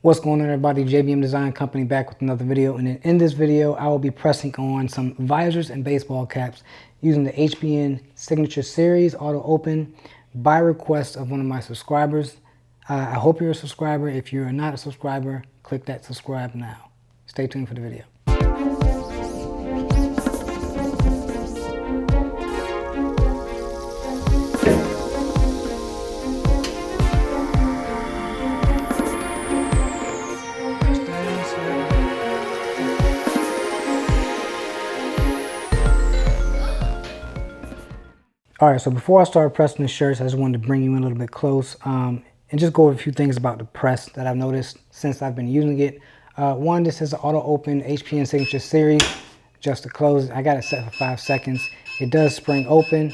What's going on, everybody? JBM Design Company back with another video, and in this video I will be pressing on some visors and baseball caps using the HPN Signature Series Auto Open by request of one of my subscribers. I hope you're a subscriber. If you're not a subscriber, click that subscribe now. Stay tuned for the video. Alright, so before I start pressing the shirts, I just wanted to bring you in a little bit close and just go over a few things about the press that I've noticed since I've been using it. One, this is an auto open HPN Signature Series. Just to close it, I got it set for 5 seconds. It does spring open,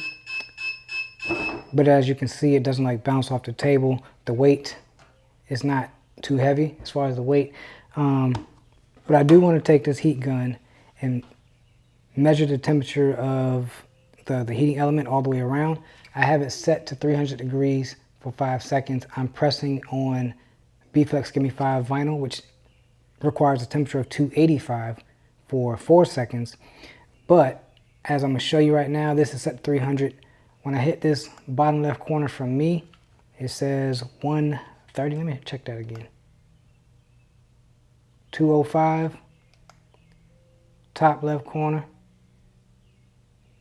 but as you can see, it doesn't like bounce off the table. The weight is not too heavy as far as the weight. But I do want to take this heat gun and measure the temperature of the heating element all the way around. I have it set to 300 degrees for 5 seconds. I'm pressing on B-Flex Gimme 5 vinyl, which requires a temperature of 285 for 4 seconds. But as I'm going to show you right now, this is set to 300. When I hit this bottom left corner from me, it says 130. Let me check that again. 205. Top left corner.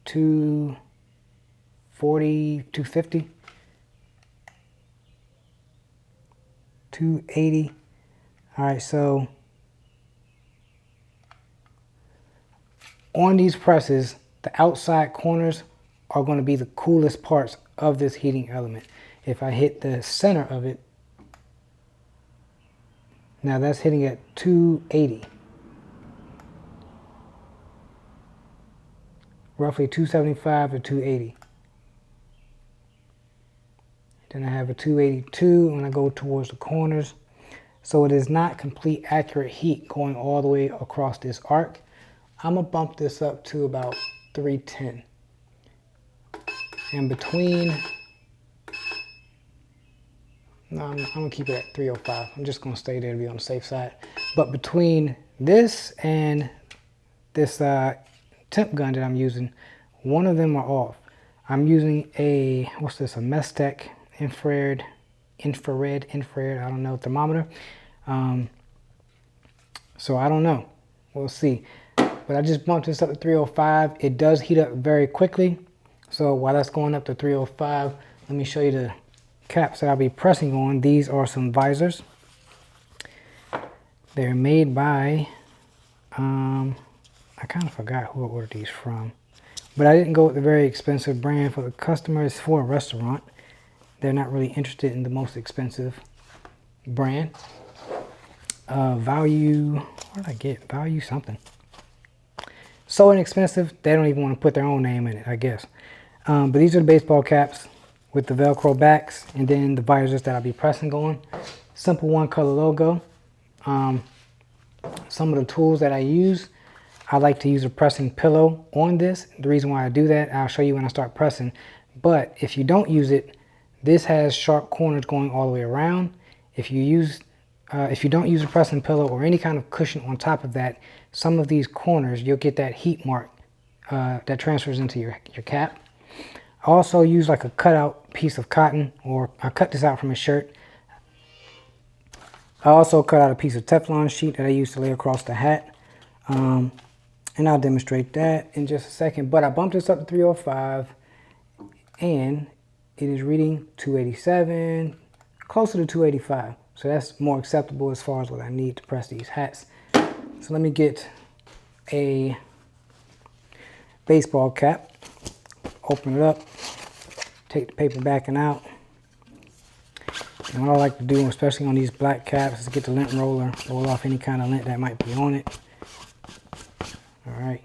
240, 250, 280. All right, so on these presses, the outside corners are going to be the coolest parts of this heating element. If I hit the center of it, now that's hitting at 280. Roughly 275 to 280. Then I have a 282 when I go towards the corners. So it is not complete accurate heat going all the way across this arc. I'm gonna bump this up to about 310. And between, no, I'm gonna keep it at 305. I'm just gonna stay there to be on the safe side. But between this and this temp gun that I'm using, one of them are off. I'm using a, what's this, a Mestec infrared, I don't know, thermometer. So I don't know, we'll see. But I just bumped this up to 305. It does heat up very quickly. So while that's going up to 305, let me show you the caps that I'll be pressing on. These are some visors. They're made by, I kind of forgot who I ordered these from, but I didn't go with the very expensive brand for the customer. It's for a restaurant. They're not really interested in the most expensive brand. Value, what did I get? Value something. So inexpensive, they don't even want to put their own name in it, I guess. But these are the baseball caps with the Velcro backs, and then the visors that I'll be pressing on. Simple one color logo. Some of the tools that I use, I like to use a pressing pillow on this. The reason why I do that, I'll show you when I start pressing. But if you don't use it, this has sharp corners going all the way around. If you don't use a pressing pillow or any kind of cushion on top of that, some of these corners, you'll get that heat mark that transfers into your cap. I also use like a cutout piece of cotton, or I cut this out from a shirt. I also cut out a piece of Teflon sheet that I use to lay across the hat. And I'll demonstrate that in just a second. But I bumped this up to 305, and it is reading 287, closer to 285. So that's more acceptable as far as what I need to press these hats. So let me get a baseball cap, open it up, take the paper backing out. And what I like to do, especially on these black caps, is get the lint roller, roll off any kind of lint that might be on it. Alright,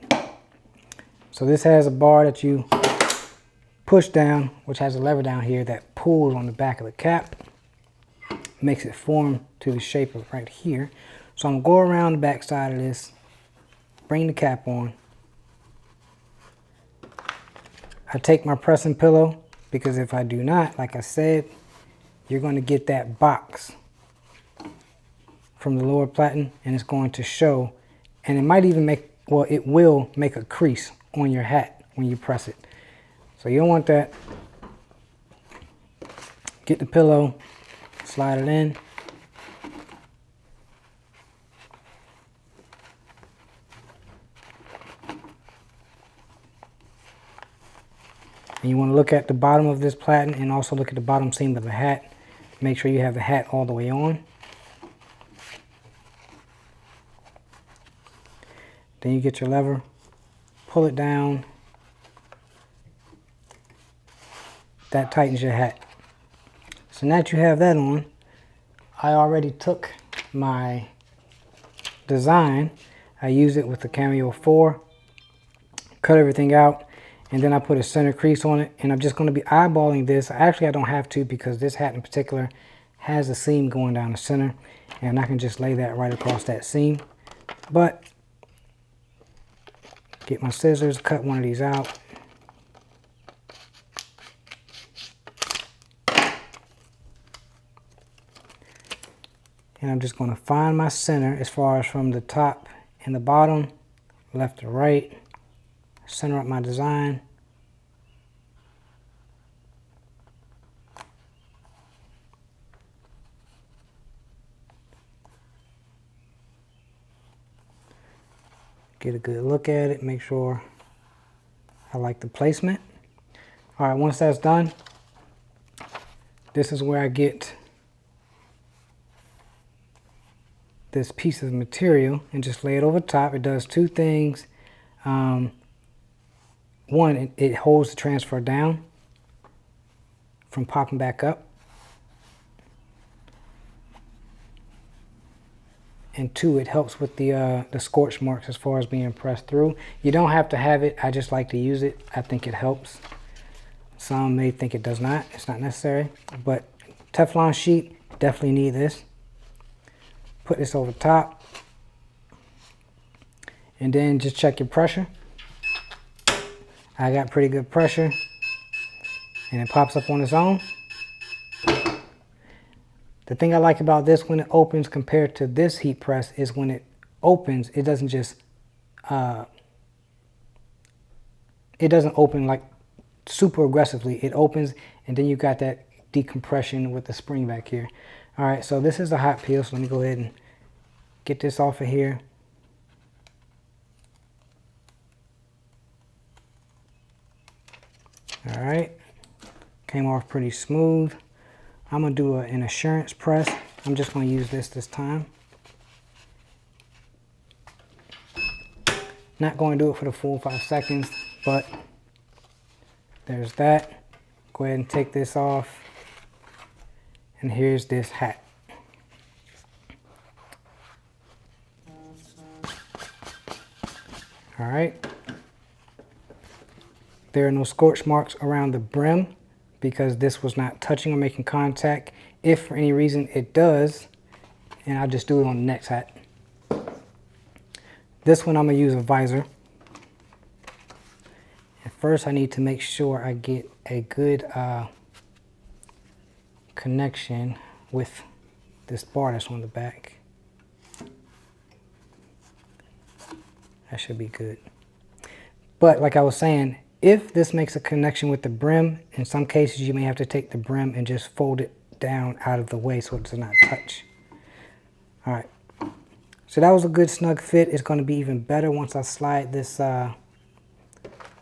so this has a bar that you push down, which has a lever down here that pulls on the back of the cap, makes it form to the shape of right here. So I'm going to go around the back side of this, bring the cap on. I take my pressing pillow, because if I do not, like I said, you're going to get that box from the lower platen, and it's going to show, and it might even make, well, it will make a crease on your hat when you press it. So you don't want that. Get the pillow, slide it in. And you want to look at the bottom of this platen and also look at the bottom seam of the hat. Make sure you have the hat all the way on. Then you get your lever, pull it down. That tightens your hat. So now that you have that on, I already took my design. I used it with the Cameo 4, cut everything out, and then I put a center crease on it, and I'm just going to be eyeballing this. Actually, I don't have to, because this hat in particular has a seam going down the center, and I can just lay that right across that seam. But get my scissors, cut one of these out. And I'm just going to find my center as far as from the top and the bottom, left to right, center up my design. Get a good look at it, make sure I like the placement. All right, once that's done, this is where I get this piece of material and just lay it over top. It does two things. One, it holds the transfer down from popping back up. And two, it helps with the scorch marks as far as being pressed through. You don't have to have it. I just like to use it. I think it helps. Some may think it does not. It's not necessary. But Teflon sheet, definitely need this. Put this over top. And then just check your pressure. I got pretty good pressure. And it pops up on its own. The thing I like about this when it opens compared to this heat press is when it opens, it doesn't just, it doesn't open like super aggressively. It opens and then you got that decompression with the spring back here. All right, so this is a hot peel, so let me go ahead and get this off of here. All right, came off pretty smooth. I'm going to do an assurance press. I'm just going to use this time. Not going to do it for the full 5 seconds, but there's that. Go ahead and take this off. And here's this hat. All right. There are no scorch marks around the brim, because this was not touching or making contact. If for any reason it does, and I'll just do it on the next hat. This one I'm gonna use a visor. And first I need to make sure I get a good connection with this bar that's on the back. That should be good. But like I was saying, if this makes a connection with the brim, in some cases you may have to take the brim and just fold it down out of the way so it does not touch. All right, so that was a good snug fit. It's going to be even better once I slide this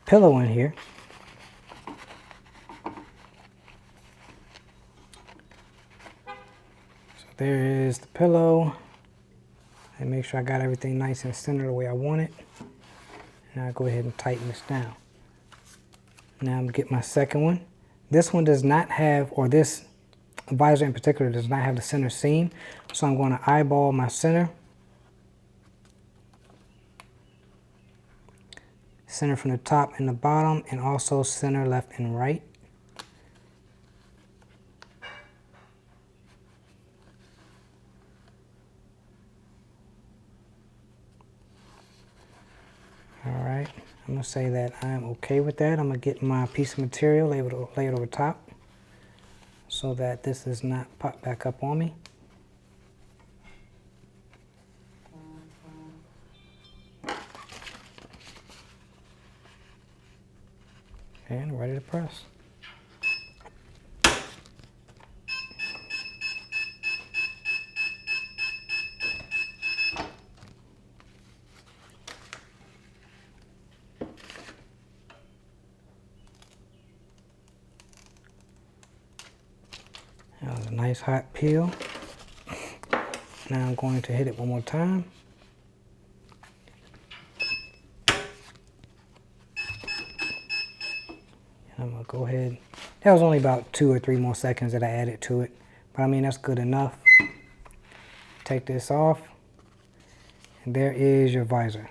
pillow in here. So there is the pillow. And make sure I got everything nice and centered the way I want it. Now I'll go ahead and tighten this down. Now I'm going to get my second one. This one does not have, or this visor in particular does not have the center seam. So I'm going to eyeball my center. Center from the top and the bottom, and also center left and right. All right. I'm going to say that I'm okay with that. I'm going to get my piece of material, lay it over top so that this does not pop back up on me. and ready to press. That was a nice hot peel. Now I'm going to hit it one more time. I'm gonna go ahead. That was only about 2 or 3 more seconds that I added to it, but I mean that's good enough. Take this off, and there is your visor.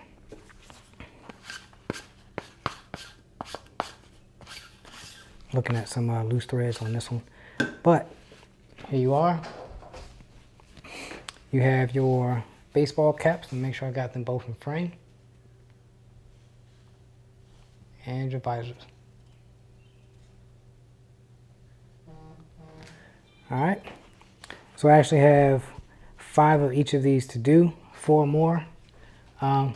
Looking at some loose threads on this one, but here you are. You have your baseball caps, and make sure I got them both in frame, and your visors. Alright, so I actually have 5 of each of these to do, 4 more. So I'm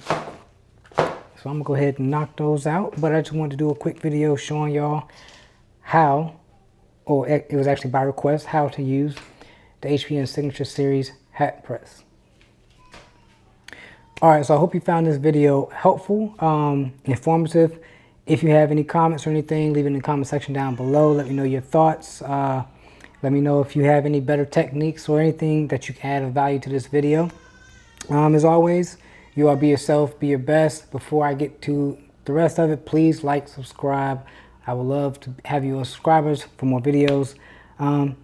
going to go ahead and knock those out, but I just wanted to do a quick video showing y'all how, or it was actually by request, how to use the HPN Signature Series hat press. Alright, so I hope you found this video helpful, informative. If you have any comments or anything, leave it in the comment section down below. Let me know your thoughts. Let me know if you have any better techniques or anything that you can add of value to this video. As always, you all be yourself, be your best. Before I get to the rest of it, please like, subscribe. I would love to have you as subscribers for more videos. And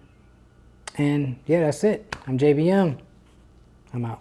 yeah, that's it. I'm JBM. I'm out.